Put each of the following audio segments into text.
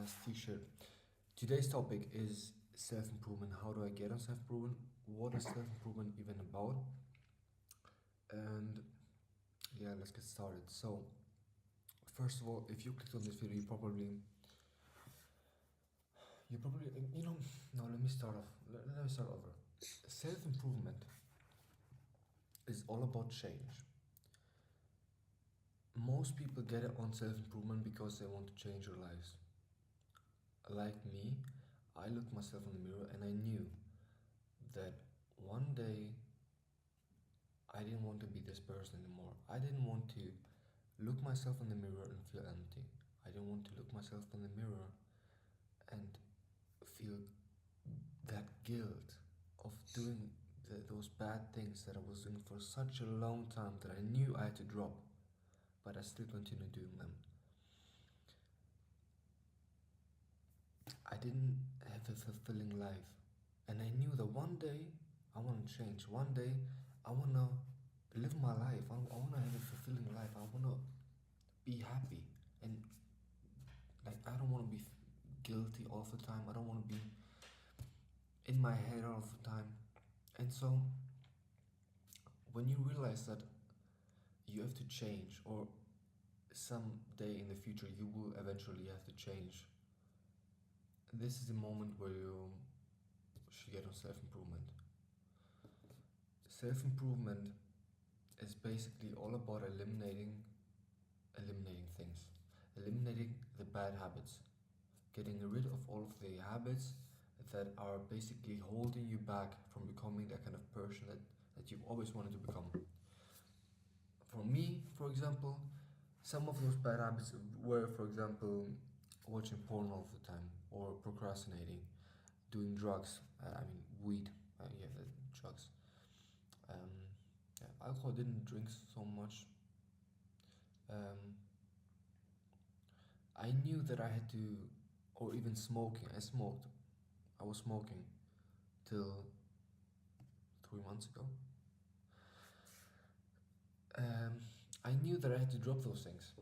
podcast t-shirt. Today's topic is self-improvement. How do I get on self-improvement? What is self-improvement even about? And yeah, let's get started. So, first of all, if you clicked on this video, you probably no, let me start off. Let me start over. Self-improvement is all about change. Most people get it on self-improvement because they want to change their lives. Like me, I looked myself in the mirror and I knew that one day I didn't want to be this person anymore. I didn't want to look myself in the mirror and feel empty. I didn't want to look myself in the mirror and feel that guilt of doing those bad things that I was doing for such a long time that I knew I had to drop, but I still continued doing them. I didn't have a fulfilling life, and I knew that one day I want to change. One day I want to live my life. I want to have a fulfilling life. I want to be happy, and like I don't want to be guilty all the time. I don't want to be in my head all the time. And so when you realize that you have to change, or someday in the future you will eventually have to change, this is the moment where you should get on self-improvement. Self-improvement is basically all about eliminating things, eliminating the bad habits, getting rid of all of the habits that are basically holding you back from becoming that kind of person that you've always wanted to become. For me, for example, some of those bad habits were, for example, watching porn all the time, or procrastinating, doing drugs. Weed. Yeah, drugs. Yeah, alcohol. I didn't drink so much. I knew that I had to, or even smoking. I smoked. I was smoking till 3 months ago. I knew that I had to drop those things,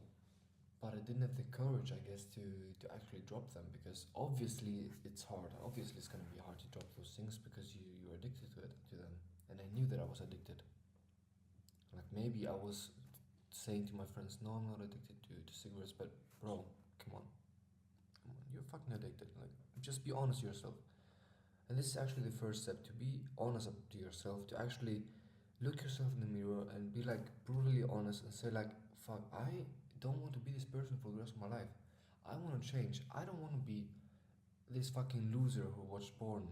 but I didn't have the courage, I guess, to actually drop them, because obviously it's hard. Obviously it's gonna be hard to drop those things because you're addicted to them. And I knew that I was addicted. Like maybe I was saying to my friends, no, I'm not addicted to cigarettes, but bro, come on, you're fucking addicted. Like, just be honest to yourself. And this is actually the first step, to be honest up to yourself, to actually look yourself in the mirror and be like brutally honest and say like, fuck, I don't want to be this person for the rest of my life. I want to change. I don't want to be this fucking loser who watches porn,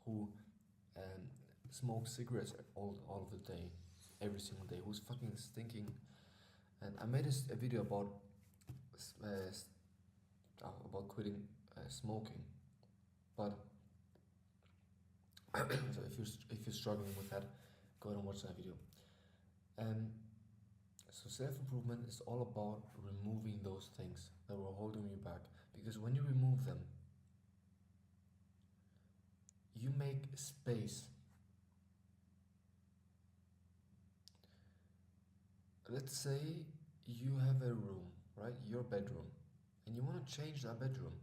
who um, smokes cigarettes all of the day, every single day, who's fucking stinking. And I made a video uh, about quitting smoking, but so if you're struggling with that, go ahead and watch that video. So self-improvement is all about removing those things that were holding you back, because when you remove them, you make space. Let's say you have a room, right? Your bedroom, and you want to change that bedroom.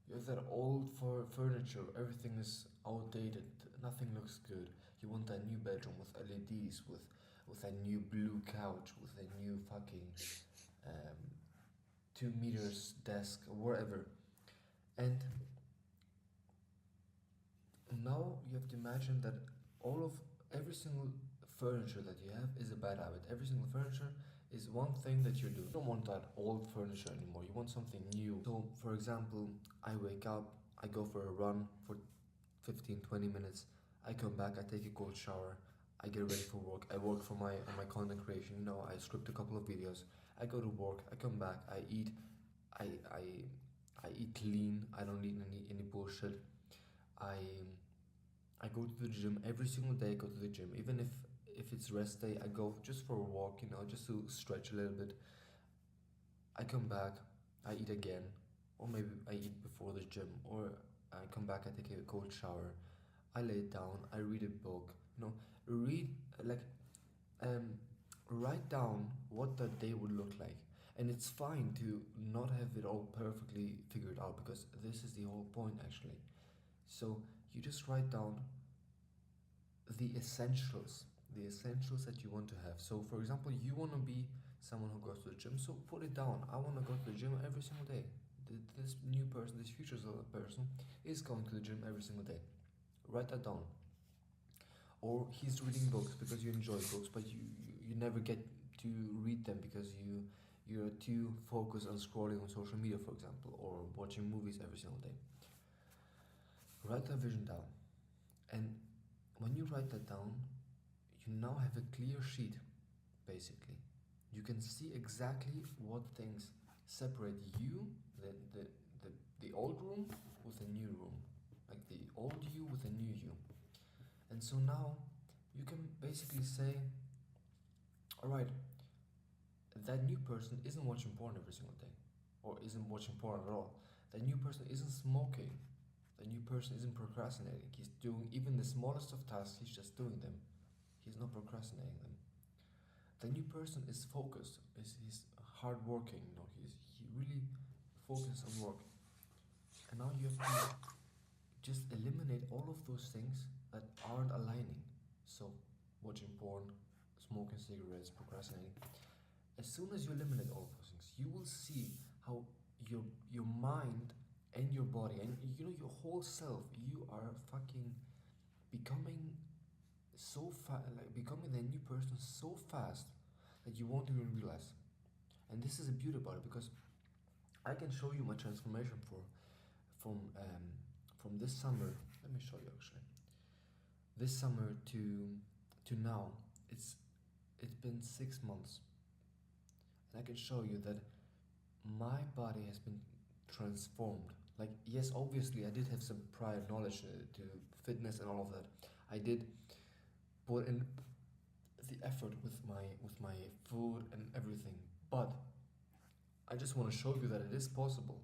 You have that old furniture, everything is outdated, nothing looks good. You want that new bedroom with LEDs, with a new blue couch, with a new fucking 2 meters desk, or whatever. And now you have to imagine that every single furniture that you have is a bad habit. Every single furniture is one thing that you're doing. You don't want that old furniture anymore. You want something new. So, for example, I wake up, I go for a run for 15-20 minutes. I come back, I take a cold shower, I get ready for work. I work for on my content creation. I script a couple of videos. I go to work. I come back. I eat. I eat clean. I don't eat any bullshit. I go to the gym every single day. I go to the gym, even if it's rest day. I go just for a walk, just to stretch a little bit. I come back, I eat again, or maybe I eat before the gym, or I come back, I take a cold shower, I lay down, I read a book. Read like write down what that day would look like, And it's fine to not have it all perfectly figured out, because this is the whole point actually. So you just write down the essentials, that you want to have. So for example, you want to be someone who goes to the gym, so put it down. I want to go to the gym every single day. This new person, this future person, is going to the gym every single day. Write that down. Or he's reading books because you enjoy books, but you never get to read them because you're too focused on scrolling on social media, for example, or watching movies every single day. Write that vision down. And when you write that down, you now have a clear sheet, basically. You can see exactly what things separate you, the, the, the old room, with the new room. Like the old you with the new you. And so now you can basically say, alright, that new person isn't watching porn every single day, or isn't watching porn at all. That new person isn't smoking. That new person isn't procrastinating. He's doing even the smallest of tasks, he's just doing them. He's not procrastinating them. The new person is focused, he's hardworking, he really focuses on work. And now you have to just eliminate all of those things that aren't aligning. So, watching porn, smoking cigarettes, procrastinating. As soon as you eliminate all of those things, you will see how your mind and your body and your whole self, you are fucking becoming so fast, like becoming the new person so fast that you won't even realize. And this is the beauty about it, because I can show you my transformation from this summer. Let me show you actually. This summer to now, it's been 6 months, and I can show you that my body has been transformed. Like, yes, obviously I did have some prior knowledge to fitness and all of that. I did put in the effort with my food and everything, but I just want to show you that it is possible.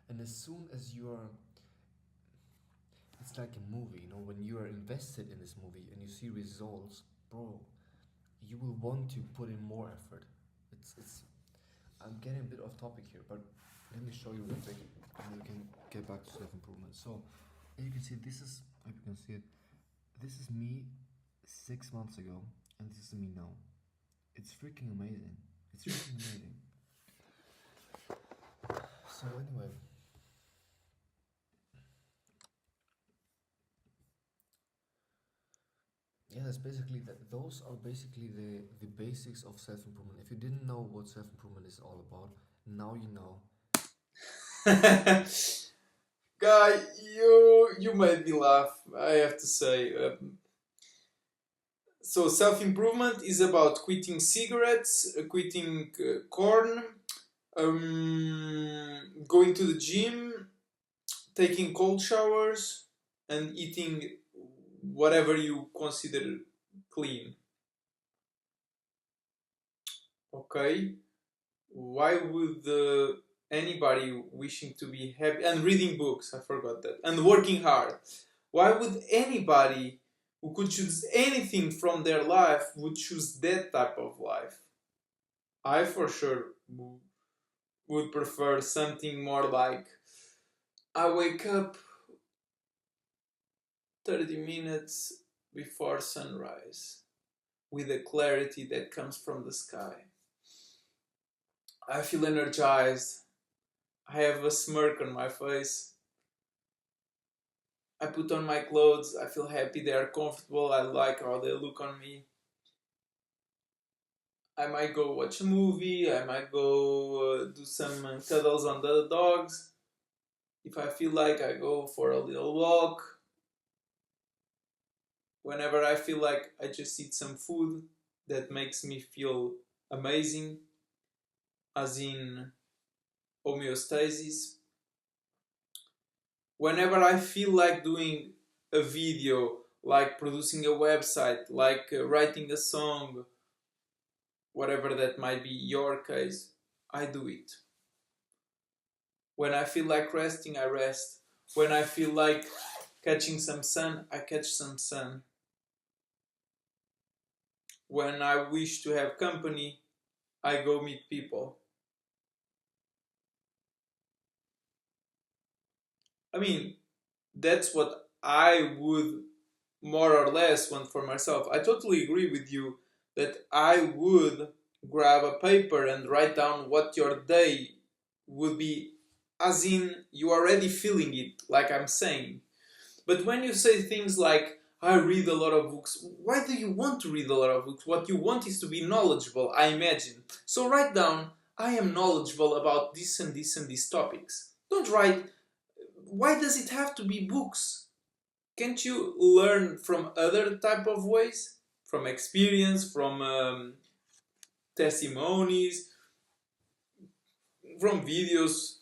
And as soon as you are, it's like a movie, when you are invested in this movie and you see results, bro, you will want to put in more effort. It's I'm getting a bit off topic here, but let me show you real quick, and we can get back to self-improvement. So, as you can see, this is, I hope you can see it, this is me 6 months ago, and this is me now. It's freaking amazing. It's freaking amazing. So anyway, yeah, that's basically that. Those are basically the basics of self-improvement. If you didn't know what self-improvement is all about, now you know. Guy, you made me laugh, I have to say. So self-improvement is about quitting cigarettes, quitting corn, going to the gym, taking cold showers, and eating whatever you consider clean. Okay? Why would anybody wishing to be happy and reading books, I forgot that, and working hard, why would anybody who could choose anything from their life would choose that type of life? I for sure would prefer something more like I wake up 30 minutes before sunrise with the clarity that comes from the sky. I feel energized. I have a smirk on my face. I put on my clothes. I feel happy. They are comfortable. I like how they look on me. I might go watch a movie. I might go do some cuddles on the dogs. If I feel like, I go for a little walk. Whenever I feel like, I just eat some food that makes me feel amazing, as in homeostasis. Whenever I feel like doing a video, like producing a website, like writing a song, whatever that might be your case, I do it. When I feel like resting, I rest. When I feel like catching some sun, I catch some sun. When I wish to have company, I go meet people. I mean, that's what I would more or less want for myself. I totally agree with you that I would grab a paper and write down what your day would be, as in you already feeling it, like I'm saying. But when you say things like, I read a lot of books, why do you want to read a lot of books? What you want is to be knowledgeable, I imagine. So write down, I am knowledgeable about this and this and these topics. Don't write, why does it have to be books? Can't you learn from other type of ways? From experience, from testimonies, from videos,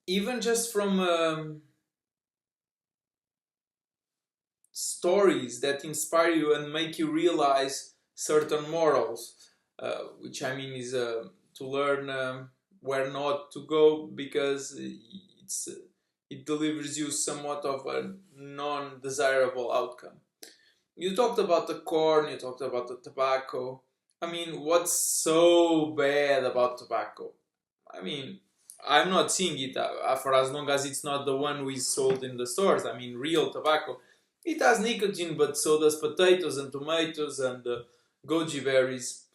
even just from stories that inspire you and make you realize certain morals, which I mean is to learn where not to go because it delivers you somewhat of a non-desirable outcome. You talked about the corn, you talked about the tobacco. I mean, what's so bad about tobacco? I mean, I'm not seeing it for as long as it's not the one who is sold in the stores. I mean, real tobacco. It has nicotine, but so does potatoes and tomatoes and goji berries.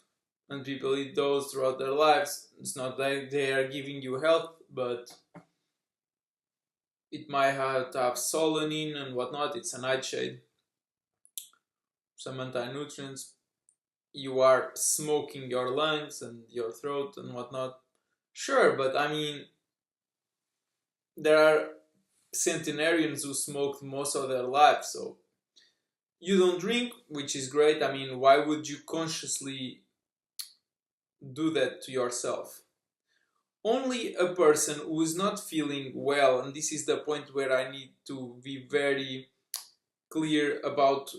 And people eat those throughout their lives. It's not like they are giving you health, but it might have to have solanine and whatnot. It's a nightshade, some anti-nutrients. You are smoking your lungs and your throat and whatnot. Sure, but I mean, there are centenarians who smoked most of their lives, so you don't drink, which is great. I mean, why would you consciously do that to yourself? Only a person who is not feeling well, and this is the point where I need to be very clear about,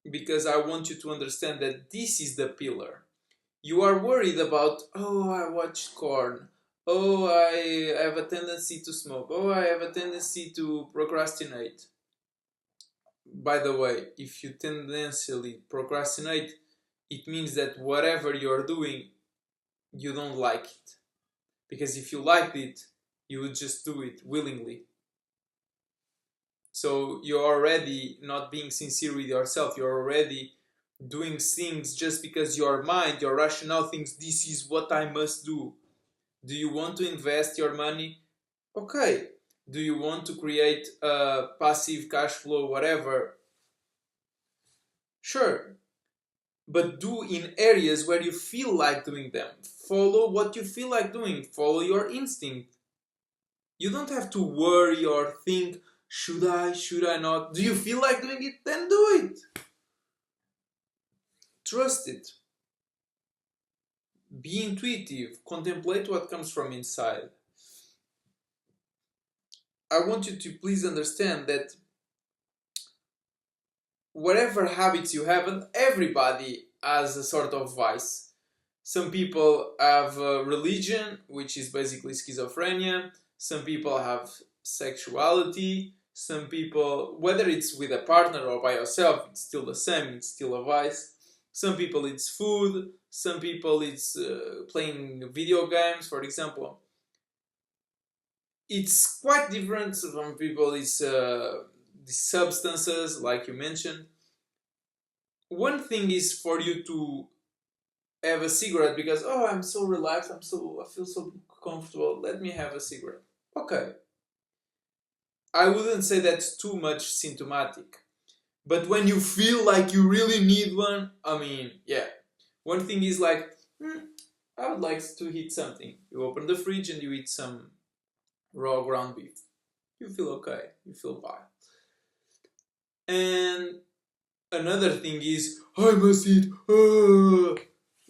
because I want you to understand that this is the pillar. You are worried about, oh, I watched corn. Oh, I have a tendency to smoke. Oh, I have a tendency to procrastinate. By the way, if you tendentially procrastinate, it means that whatever you're doing, you don't like it. Because if you liked it, you would just do it willingly. So you're already not being sincere with yourself. You're already doing things just because your mind, your rationale thinks this is what I must do. Do you want to invest your money? Okay. Do you want to create a passive cash flow, whatever? Sure. But do in areas where you feel like doing them. Follow what you feel like doing. Follow your instinct. You don't have to worry or think, should I not? Do you feel like doing it? Then do it. Trust it. Be intuitive. Contemplate what comes from inside. I want you to please understand that whatever habits you have, and everybody has a sort of vice. Some people have religion, which is basically schizophrenia. Some people have sexuality. Some people, whether it's with a partner or by yourself, it's still the same, it's still a vice. Some people it's food. Some people it's playing video games, for example. It's quite different. Some people it's the substances, like you mentioned. One thing is for you to have a cigarette because, oh, I'm so relaxed, I feel so comfortable, let me have a cigarette. Okay, I wouldn't say that's too much symptomatic, but when you feel like you really need one, I mean, yeah. One thing is like, I would like to eat something. You open the fridge and you eat some raw ground beef. You feel okay, you feel fine. And another thing is, I must eat.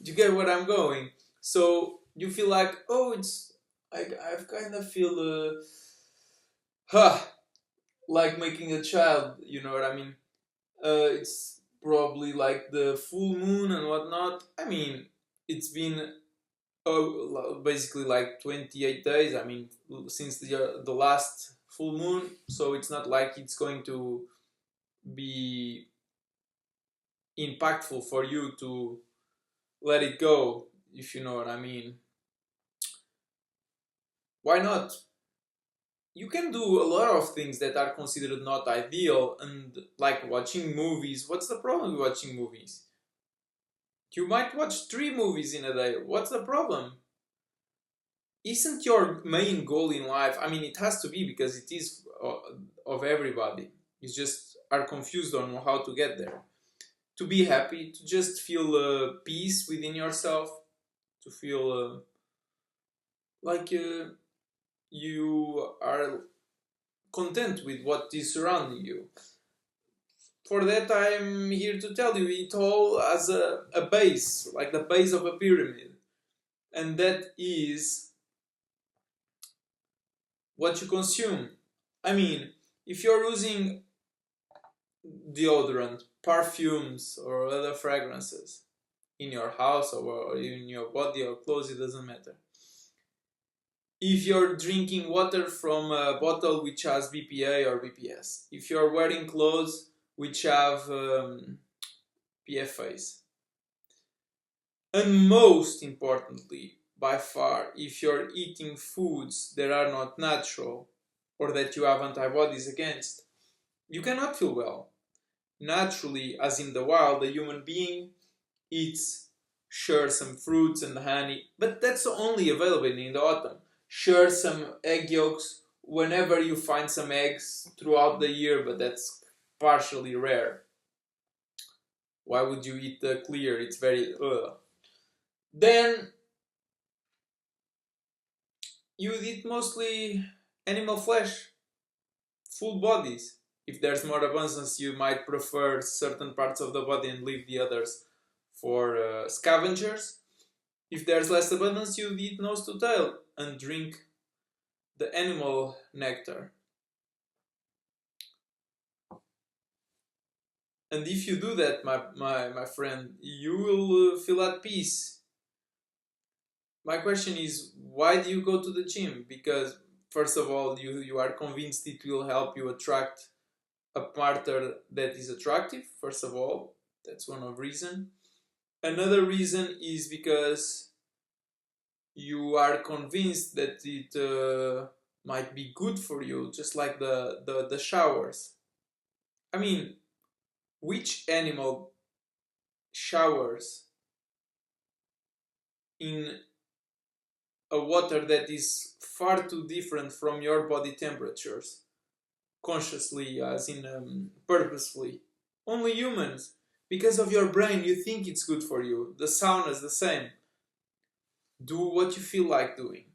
You get what I'm going? So you feel like, oh, I've kind of feel, like making a child. You know what I mean? It's probably like the full moon and whatnot. I mean, it's been basically like 28 days. I mean, since the last full moon, so it's not like it's going to be impactful for you to let it go, if you know what I mean. Why not? you can do a lot of things that are considered not ideal, and like watching movies. What's the problem with watching movies? You might watch 3 movies in a day. What's the problem? Isn't your main goal in life? I mean, it has to be, because it is of everybody. You just are confused on how to get there. To be happy, to just feel peace within yourself, to feel like you are content with what is surrounding you. For that, I'm here to tell you it all as a base, like the base of a pyramid. And that is what you consume. I mean, if you're using deodorant, perfumes, or other fragrances in your house or in your body or clothes, it doesn't matter. If you're drinking water from a bottle which has BPA or BPS, if you're wearing clothes which have PFAs, and most importantly, by far, if you're eating foods that are not natural or that you have antibodies against, you cannot feel well. Naturally, as in the wild, a human being eats, sure, some fruits and honey, but that's only available in the autumn. Sure, some egg yolks whenever you find some eggs throughout the year, but that's partially rare. Why would you eat the clear? It's very Then you eat mostly animal flesh, full bodies. If there's more abundance, you might prefer certain parts of the body and leave the others for scavengers. If there's less abundance, you eat nose to tail and drink the animal nectar. And if you do that, my friend, you will feel at peace. My question is, why do you go to the gym? Because, first of all, you are convinced it will help you attract a partner that is attractive, first of all. That's one of reason. Another reason is because you are convinced that it might be good for you, just like the showers. I mean, which animal showers in a water that is far too different from your body temperatures, consciously, as in purposefully? Only humans. Because of your brain, you think it's good for you. The sauna is the same. Do what you feel like doing.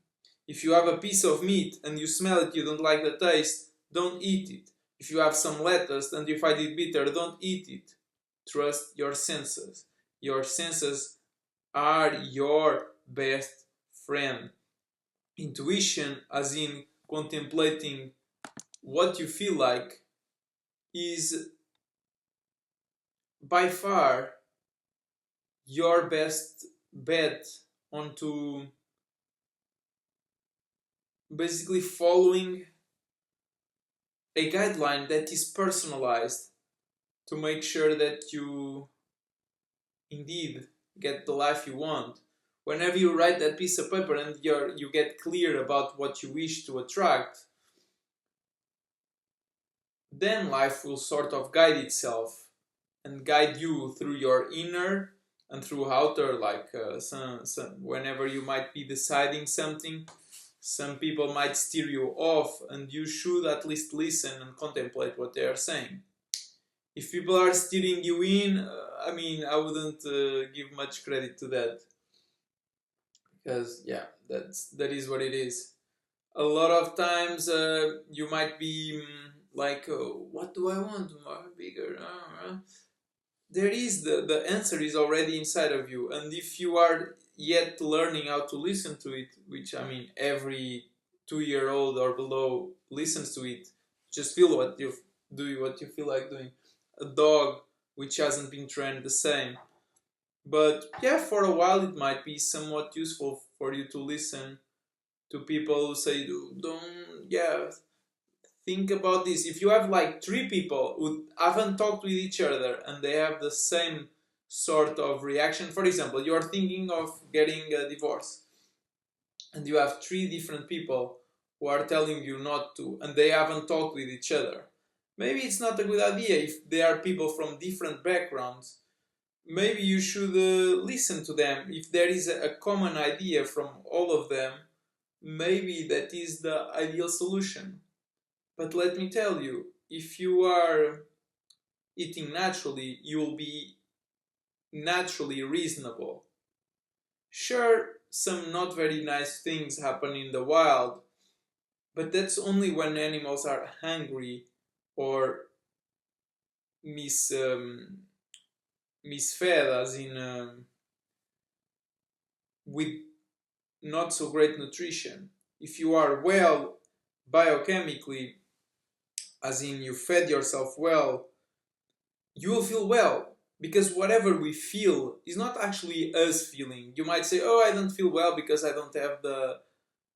If you have a piece of meat and you smell it, you don't like the taste, don't eat it. If you have some lettuce and you find it bitter, don't eat it. Trust your senses. Your senses are your best friend. Intuition, as in contemplating what you feel like, is by far your best bet onto basically following a guideline that is personalized to make sure that you indeed get the life you want. Whenever you write that piece of paper and you get clear about what you wish to attract, then life will sort of guide itself and guide you through your inner and through outer, like whenever you might be deciding something, some people might steer you off, and you should at least listen and contemplate what they are saying. If people are steering you in, I mean, I wouldn't give much credit to that, because yeah, that is what it is. A lot of times you might be like, what do I want? More, bigger? There is the answer is already inside of you, and if you are yet learning how to listen to it, which I mean every 2-year old or below listens to it, just feel what you do, what you feel like doing. A dog which hasn't been trained, the same. But yeah, for a while it might be somewhat useful for you to listen to people who say, don't, yeah, think about this. If you have like 3 people who haven't talked with each other and they have the same sort of reaction, for example, you are thinking of getting a divorce, and you have 3 different people who are telling you not to, and they haven't talked with each other. Maybe it's not a good idea if they are people from different backgrounds. Maybe you should listen to them. If there is a common idea from all of them, maybe that is the ideal solution. But let me tell you, if you are eating naturally, you will be naturally reasonable. Sure, some not very nice things happen in the wild, but that's only when animals are hungry or misfed, as in with not so great nutrition. If you are well biochemically, as in you fed yourself well, you will feel well. Because whatever we feel is not actually us feeling. You might say, oh, I don't feel well because I don't have the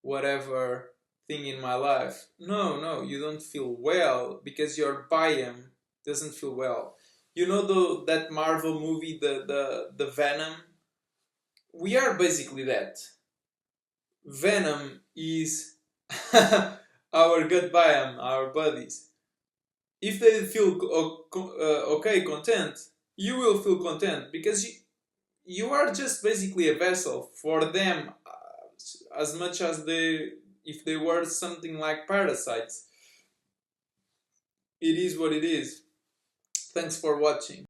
whatever thing in my life. No, you don't feel well because your biome doesn't feel well. You know that Marvel movie, the Venom? We are basically that. Venom is our gut biome, our bodies. If they feel okay, content, you will feel content because you are just basically a vessel for them, as much as if they were something like parasites. It is what it is. Thanks for watching.